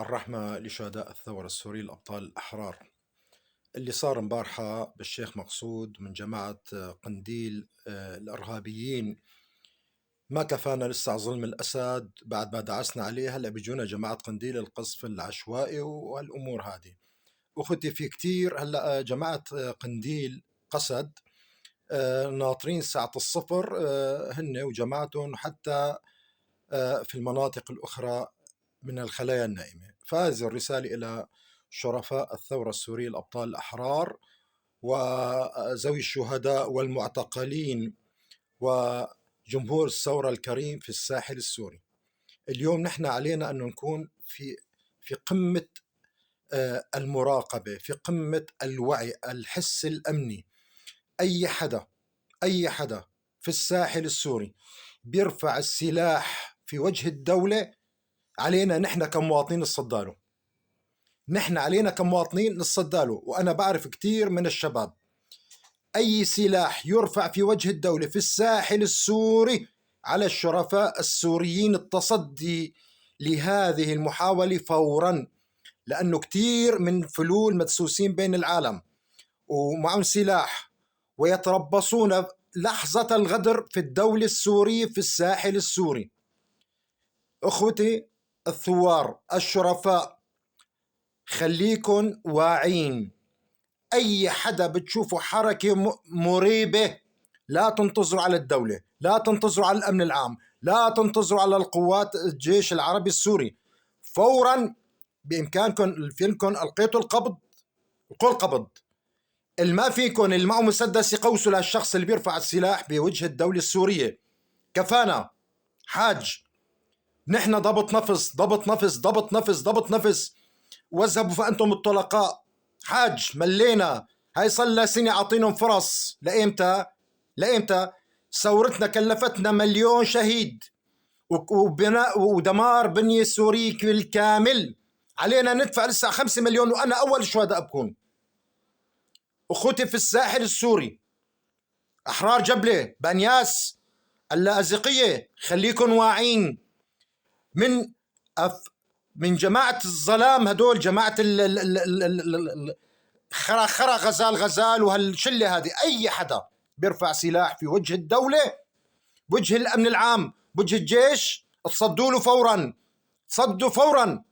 الرحمة لشهداء الثورة السورية الأبطال الأحرار. اللي صار مبارحة بالشيخ مقصود من جماعة قنديل الإرهابيين ما كفانا لسه ظلم الأسد بعد ما دعسنا عليه. هلا بيجونا جماعة قنديل القصف العشوائي والأمور هذه. أخذتي في كتير. هلا جماعة قنديل قسد ناطرين ساعة الصفر، هن وجماعتهم حتى في المناطق الأخرى من الخلايا النائمة. فهذه الرسالة إلى شرفاء الثورة السورية الأبطال الأحرار وذوي الشهداء والمعتقلين وجمهور الثورة الكريم في الساحل السوري. اليوم نحن علينا أن نكون في قمة المراقبة، في قمة الوعي، الحس الأمني. أي حدا في الساحل السوري بيرفع السلاح في وجه الدولة علينا نحن كمواطنين نصداله. علينا كمواطنين نصداله. وأنا بعرف كتير من الشباب أي سلاح يرفع في وجه الدولة في الساحل السوري على الشرفاء السوريين التصدي لهذه المحاولة فورا، لأنه كتير من فلول مدسوسين بين العالم ومعهم سلاح ويتربصون لحظة الغدر في الدولة السورية في الساحل السوري. أخوتي الثوار الشرفاء، خليكن واعين. أي حدا بتشوفوا حركة مريبة لا تنتظروا على الدولة، لا تنتظروا على الأمن العام، لا تنتظروا على القوات الجيش العربي السوري. فورا بإمكانكم فيكم ألقيتوا القبض. القول قبض. الما فيكم اللي معه مسدس يقوسوا للشخص اللي بيرفع السلاح بوجه الدولة السورية. كفانا حاج. نحن ضبط نفس ضبط نفس ضبط نفس ضبط نفس. واذهبوا فأنتم الطلقاء. حاج ملينا. هاي صلى سنة عاطينهم فرص. لإمتى؟ ثورتنا كلفتنا 1,000,000 شهيد وبناء ودمار بنية سورية بالكامل. علينا ندفع لسه 5 مليون وأنا أول الشهداء بكون. أخوتي في الساحل السوري، أحرار جبلة، بنياس، اللاذقية، خليكن واعين. من جماعة الظلام هدول، جماعة خرا غزال وهالشلة هذه، أي حدا بيرفع سلاح في وجه الدولة، بوجه الأمن العام، بوجه الجيش، تصدوا له فورا. صدوا فورا.